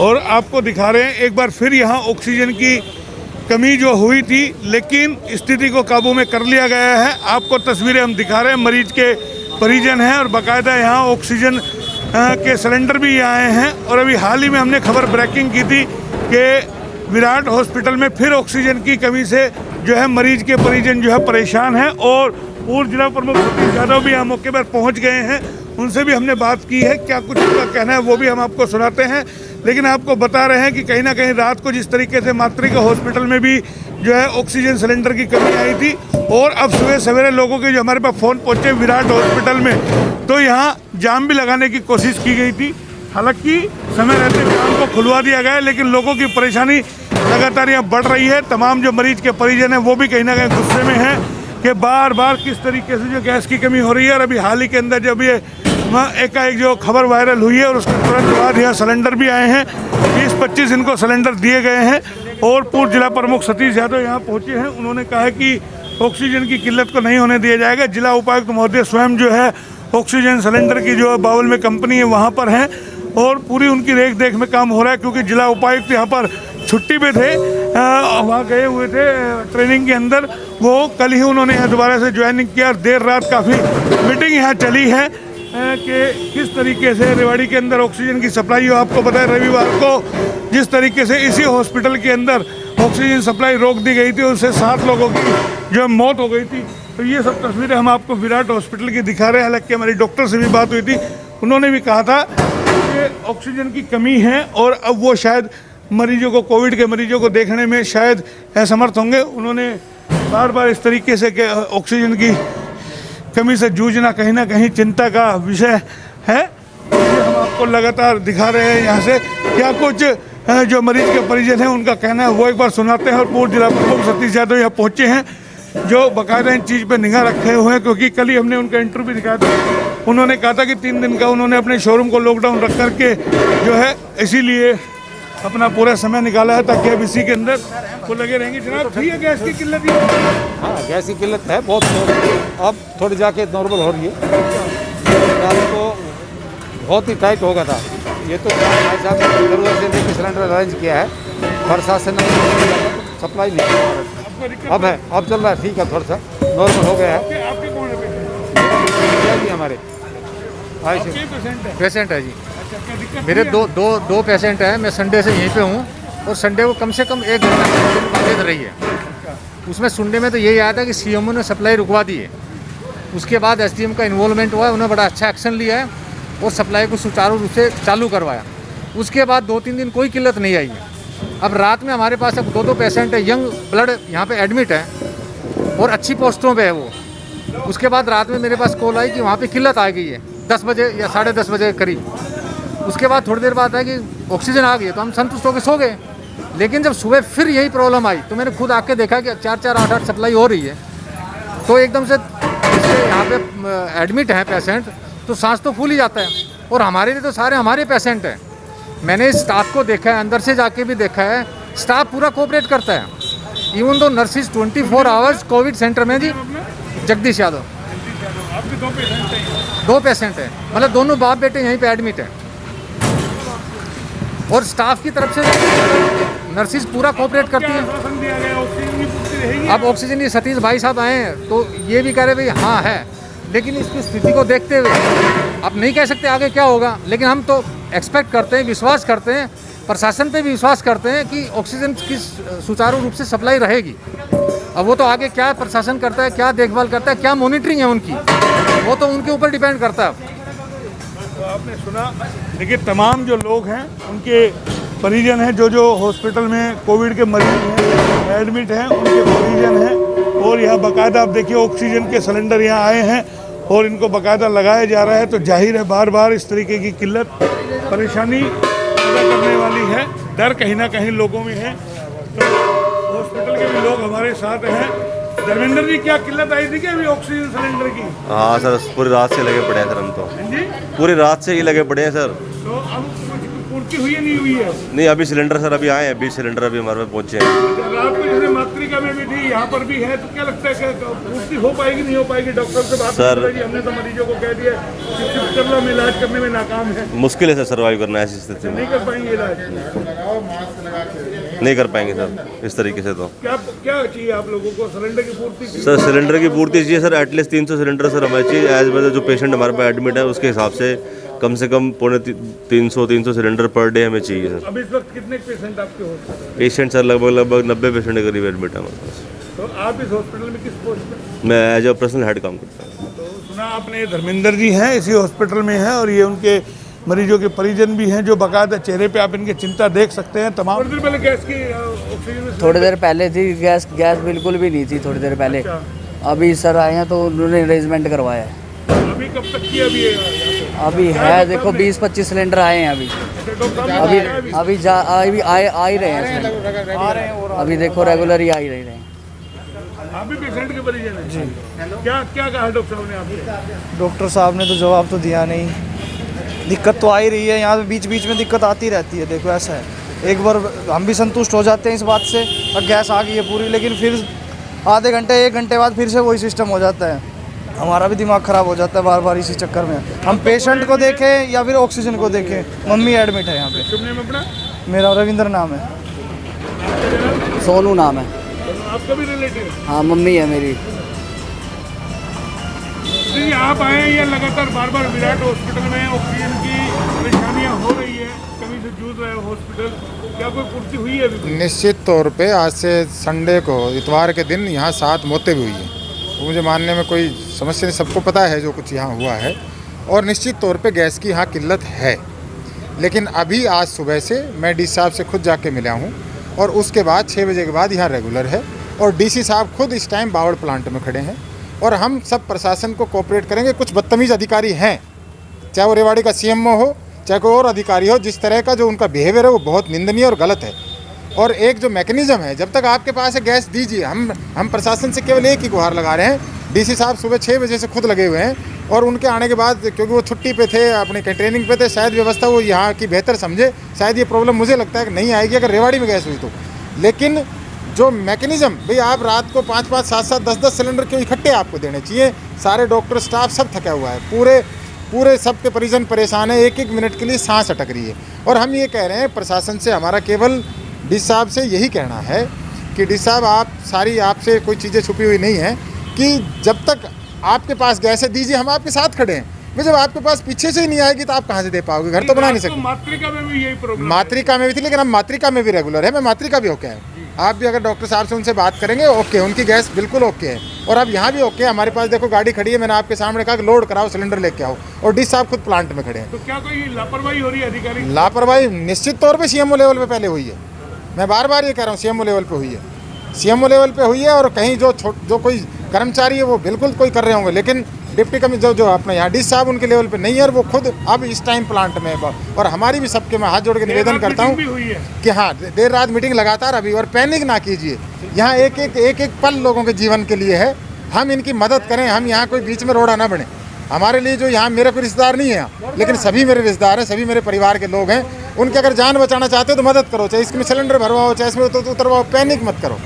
और आपको दिखा रहे हैं एक बार फिर यहाँ ऑक्सीजन की कमी जो हुई थी, लेकिन स्थिति को काबू में कर लिया गया है। आपको तस्वीरें हम दिखा रहे हैं, मरीज के परिजन हैं और बाकायदा यहाँ ऑक्सीजन के सिलेंडर भी आए हैं। और अभी हाल ही में हमने खबर ब्रेकिंग की थी कि विराट हॉस्पिटल में फिर ऑक्सीजन की कमी से जो है मरीज के परिजन जो है परेशान हैं और पूर्व जिला प्रमुख सतीश यादव भी यहाँ मौके पर पहुँच गए हैं। उनसे भी हमने बात की है, क्या कुछ उनका कहना है वो भी हम आपको सुनाते हैं। लेकिन आपको बता रहे हैं कि कहीं ना कहीं रात को जिस तरीके से मातृका हॉस्पिटल में भी जो है ऑक्सीजन सिलेंडर की कमी आई थी और अब सुबह सवेरे लोगों के जो हमारे पास फ़ोन पहुंचे विराट हॉस्पिटल में, तो यहाँ जाम भी लगाने की कोशिश की गई थी। हालांकि समय रहते जाम को खुलवा दिया गया, लेकिन लोगों की परेशानी लगातार यहाँ बढ़ रही है। तमाम जो मरीज के परिजन हैं वो भी कहीं ना कहीं गुस्से में हैं कि बार बार किस तरीके से जो गैस की कमी हो रही है। और अभी हाल ही के अंदर जब ये एकाएक जो खबर वायरल हुई है और उसके तुरंत बाद यहाँ सिलेंडर भी आए हैं, 20-25 इनको सिलेंडर दिए गए हैं। और पूर्व जिला प्रमुख सतीश यादव यहाँ पहुँचे हैं। उन्होंने कहा है कि ऑक्सीजन की किल्लत को नहीं होने दिया जाएगा। जिला उपायुक्त महोदय स्वयं जो है ऑक्सीजन सिलेंडर की जो बाउल में कंपनी है वहाँ पर हैं और पूरी उनकी रेख देख में काम हो रहा है, क्योंकि जिला उपायुक्त यहाँ पर छुट्टी पे थे, वहाँ गए हुए थे ट्रेनिंग के अंदर। वो कल ही उन्होंने यहाँ दोबारा से ज्वाइनिंग किया और देर रात काफ़ी मीटिंग यहाँ चली है कि किस तरीके से रेवाड़ी के अंदर ऑक्सीजन की सप्लाई हो। आपको पता है रविवार को जिस तरीके से इसी हॉस्पिटल के अंदर ऑक्सीजन सप्लाई रोक दी गई थी, उससे 7 लोगों की जो मौत हो गई थी। तो ये सब तस्वीरें हम आपको विराट हॉस्पिटल की दिखा रहे हैं। हालांकि हमारी डॉक्टर से भी बात हुई थी, उन्होंने भी कहा था कि ऑक्सीजन की कमी है और अब वो शायद मरीजों को, कोविड के मरीजों को देखने में शायद असमर्थ होंगे। उन्होंने बार बार इस तरीके से कि ऑक्सीजन की कमी से जूझना कहीं ना कहीं चिंता का विषय है। ये हम आपको लगातार दिखा रहे हैं यहाँ से। क्या कुछ जो मरीज के परिजन हैं उनका कहना है वो एक बार सुनाते हैं। और पूर्व जिला प्रमुख सतीश यादव यहाँ पहुँचे हैं जो बाकायदा इन चीज़ पे निगाह रखे हुए हैं, क्योंकि कल ही हमने उनका इंटरव्यू भी दिखाया था। उन्होंने कहा था कि 3 दिन का उन्होंने अपने शोरूम को लॉकडाउन रख करके जो है इसीलिए अपना पूरा समय निकाला है ताकि अब इसी के अंदर वो लगे रहेंगे। जनाब ठीक है, गैस की किल्लत ही है? हाँ, गैस की किल्लत है बहुत, अब थोड़ी जाके नॉर्मल हो रही है। रात को बहुत ही टाइट हो गया था। ये तो भाई साहब ने जरूरत से लेकर सिलेंडर अरेंज किया है, प्रशासन ने सप्लाई नहीं किया। अब है, अब चल रहा है, ठीक है, थोड़ा सा नॉर्मल हो गया है। आपके कौन है जी हमारे पेशेंट है जी। अच्छा, मेरे दो पेशेंट हैं। मैं संडे से यहीं पे हूँ और संडे को कम से कम 1 घंटा बंद रही है। उसमें सुनने में तो यही आया था कि सीएमओ ने सप्लाई रुकवा दी है। उसके बाद एसडीएम का इन्वॉल्वमेंट हुआ है, उन्होंने बड़ा अच्छा एक्शन लिया है और सप्लाई को सुचारू रूप से चालू करवाया। उसके बाद 2-3 दिन कोई किल्लत नहीं आई है। अब रात में हमारे पास अब 2 पेशेंट है, यंग ब्लड यहाँ पे एडमिट है और अच्छी पोस्टों पे है वो। उसके बाद रात में मेरे पास कॉल आई कि वहाँ पे किल्लत आ गई है 10 बजे या 10:30 बजे करीब। उसके बाद थोड़ी देर बाद है कि ऑक्सीजन आ गई है, तो हम संतुष्ट होकर सो गए। लेकिन जब सुबह फिर यही प्रॉब्लम आई तो मैंने खुद आके देखा कि 4-4, 8-8 सप्लाई हो रही है। तो एकदम से यहाँ पे एडमिट हैं पेशेंट, तो सांस तो फूल ही जाता है। और हमारे लिए तो सारे हमारे पेशेंट हैं। मैंने स्टाफ को देखा है, अंदर से जाके भी देखा है, स्टाफ पूरा कोऑपरेट करता है। Even though nurses 24 hours Covid centre में जी। जगदीश यादव। आपके 2 पेशेंट हैं? 2 पेशेंट हैं, मतलब दोनों बाप बेटे यहीं पे एडमिट हैं। और स्टाफ की तरफ से नर्सिस पूरा कोऑपरेट करती हैं। अब ऑक्सीजन ये सतीश भाई साहब आए हैं तो ये भी कह रहे भाई हाँ है, लेकिन इसकी स्थिति को देखते हुए अब नहीं कह सकते आगे क्या होगा। लेकिन हम तो एक्सपेक्ट करते हैं, विश्वास करते हैं, प्रशासन पे भी विश्वास करते हैं कि ऑक्सीजन की सुचारू रूप से सप्लाई रहेगी। अब वो तो आगे क्या प्रशासन करता है, क्या देखभाल करता है, क्या मॉनिटरिंग है उनकी, वो तो उनके ऊपर डिपेंड करता है। तो आपने सुना, देखिए तमाम जो लोग हैं उनके परिजन हैं, जो हॉस्पिटल में कोविड के मरीज हैं, एडमिट हैं, उनके परिजन हैं। और यहाँ बाकायदा आप देखिए ऑक्सीजन के सिलेंडर यहाँ आए हैं और इनको बाकायदा लगाया जा रहा है। तो जाहिर है बार बार इस तरीके की किल्लत परेशानी पैदा करने वाली है। डर कहीं ना कहीं लोगों में है। तो हॉस्पिटल के भी लोग हमारे साथ हैं। धर्मेंद्र जी, क्या किल्लत आई थी क्या अभी ऑक्सीजन सिलेंडर की? हाँ सर, पूरी रात से लगे पड़े हैं सर। हम तो जी पूरी रात से ही लगे पड़े हैं सर। तो अब पूर्ति पूर्ति हुई है नहीं हुई है? नहीं, अभी सिलेंडर सर अभी आए हैं, 20 सिलेंडर अभी हमारे पास पहुँचे हैं। रात को जैसे मातृका में भी थी, यहाँ पर भी है, तो क्या लगता है कि पूर्ति हो पाएगी नहीं हो पाएगी? डॉक्टर से बात सर, करेगी, हमने तो मरीजों को कह दिया कि शिफ्ट कर लो, हम इलाज करने में नाकाम है, मुश्किल है सर सर्वाइव करना ऐसी स्थिति में। नहीं कर पाएंगे इलाज। नहीं कर पाएंगे सर इस तरीके से। तो क्या क्या चाहिए आप लोगों को? सिलेंडर की पूर्ति चाहिए? सर सिलेंडर की पूर्ति चाहिए सर, एटलीस्ट 300 सिलेंडर सर हमारे चाहिए। एज वेल जो पेशेंट हमारे पास एडमिट है उसके हिसाब से कम से कम 300 सिलेंडर पर डे हमें चाहिए सर। अब इस वक्त कितने पेशेंट आपके हॉस्पिटल में? पेशेंट सर लगभग 90 पेशेंट के करीब एडमिट है हमारे पास। तो आप इस हॉस्पिटल में किस पोस्ट पे? मैं एज ए ऑपरेशनल हेड काम करता हूँ। तो सुना आपने, धर्मेंद्र जी हैं, इसी हॉस्पिटल में हैं और ये उनके मरीजों के परिजन भी हैं, जो बाकायदा चेहरे पे आप इनके चिंता देख सकते हैं। तमाम थोड़ी देर पहले गैस की ऑक्सीजन थोड़ी देर पहले थी गैस बिल्कुल भी नहीं थी थोड़ी देर पहले। अभी सर आए हैं तो उन्होंने अरेंजमेंट करवाया है। अभी कब तक की अभी अभी है देखो 20-25 सिलेंडर आए हैं अभी आ ही रहे हैं सिलेंडर। अभी देखो रेगुलर ही आ ही रहे हैं। आप भी पेशेंट के परिजन हैं? जी। क्या क्या कहा डॉक्टर साहब ने आपसे? डॉक्टर साहब ने तो जवाब तो दिया नहीं। दिक्कत तो आ ही रही है, यहाँ पे बीच बीच में दिक्कत आती रहती है। देखो ऐसा है, एक बार हम भी संतुष्ट हो जाते हैं इस बात से और गैस आ गई है पूरी, लेकिन फिर आधे घंटे 1 घंटे बाद फिर से वही सिस्टम हो जाता है। हमारा भी दिमाग ख़राब हो जाता है बार बार इसी चक्कर में। हम पेशेंट को देखें या फिर ऑक्सीजन को देखें। मम्मी एडमिट है यहाँ पे। शुभ नाम अपना? मेरा रविंद्र नाम है। सोनू नाम है। आपका भी रिलेटिव? हाँ मम्मी है मेरी। जी, आप आए हैं, ये लगातार बार बार विराट हॉस्पिटल में ऑक्सीजन की परेशानियां हो रही है, कमी से जूझ रहे हो हॉस्पिटल, क्या कोई पूर्ति हुई है अभी? निश्चित तौर पे आज से संडे को, इतवार के दिन यहाँ 7 मौतें भी हुई हैं। वो मुझे मानने में कोई समस्या नहीं, सबको पता है जो कुछ यहाँ हुआ है। और निश्चित तौर पे गैस की यहाँ किल्लत है। लेकिन अभी आज सुबह से मैं डी साहब से खुद जाके मिला हूँ और उसके बाद 6 बजे के बाद यहाँ रेगुलर है। और डीसी साहब खुद इस टाइम बावड़ प्लांट में खड़े हैं और हम सब प्रशासन को कोऑपरेट करेंगे। कुछ बदतमीज़ अधिकारी हैं, चाहे वो रेवाड़ी का सीएमओ हो, चाहे कोई और अधिकारी हो, जिस तरह का जो उनका बिहेवियर है वो बहुत निंदनीय और गलत है। और एक जो मैकेनिज्म है, जब तक आपके पास है गैस दीजिए। हम प्रशासन से केवल एक ही गुहार लगा रहे हैं। डीसी साहब सुबह 6 बजे से खुद लगे हुए हैं और उनके आने के बाद, क्योंकि वो छुट्टी पे थे, अपने ट्रेनिंग पे थे, शायद व्यवस्था वो यहाँ की बेहतर समझे। शायद ये प्रॉब्लम मुझे लगता है कि नहीं आएगी अगर रेवाड़ी में गैस हुई तो। लेकिन जो मैकेनिज्म, भाई आप रात को 5-5, 7-7, 10-10 सिलेंडर क्यों इकट्ठे आपको देने चाहिए? सारे डॉक्टर स्टाफ सब थका हुआ है, पूरे सबके परिजन परेशान है, 1-1 मिनट के लिए सांस अटक रही है। और हम ये कह रहे हैं प्रशासन से, हमारा केवल डी साहब से यही कहना है कि डी साहब आपसे कोई चीज़ें छुपी हुई नहीं है कि जब तक आपके पास गैस है दीजिए, हम आपके साथ खड़े हैं। भाई जब आपके पास पीछे से ही नहीं आएगी तो आप कहाँ से दे पाओगे? घर तो बना नहीं सकते। मातृका में भी यही प्रॉब्लम? मातृका में भी थी, लेकिन हम मातृका में भी रेगुलर है। मैं मातृका भी ओके है। आप भी अगर डॉक्टर साहब से उनसे बात करेंगे, ओके, उनकी गैस बिल्कुल ओके है। और अब यहाँ भी ओके है। हमारे पास देखो गाड़ी खड़ी है, मैंने आपके सामने कहा कि लोड कराओ, सिलेंडर लेके आओ, और डी साहब खुद प्लांट में खड़े हैं। तो क्या कोई लापरवाही हो रही है अधिकारी? लापरवाही निश्चित तौर पे सीएमओ लेवल पे पहले हुई है। मैं बार बार ये कह रहा हूँ, सीएमओ लेवल पे हुई है, सीएमओ लेवल पे हुई है। और कहीं जो कोई कर्मचारी है वो बिल्कुल कोई कर रहे होंगे, लेकिन डिप्टी कमिश्नर जो अपने यहाँ डी साहब उनके लेवल पे नहीं है और वो खुद अब इस टाइम प्लांट में है। और हमारी भी सबके मैं हाथ जोड़ के निवेदन करता हूँ कि हाँ, देर रात मीटिंग लगातार अभी, और पैनिक ना कीजिए। यहाँ एक पल लोगों के जीवन के लिए है। हम इनकी मदद करें, हम यहाँ कोई बीच में रोड़ा ना बने। हमारे लिए जो यहाँ, मेरा कोई रिश्तेदार नहीं है, लेकिन सभी मेरे रिश्तेदार हैं, सभी मेरे परिवार के लोग हैं। उनके अगर जान बचाना चाहते हो तो मदद करो, चाहे इसमें सिलेंडर भरवाओ, चाहे इसमें उतरवाओ, पैनिक मत करो।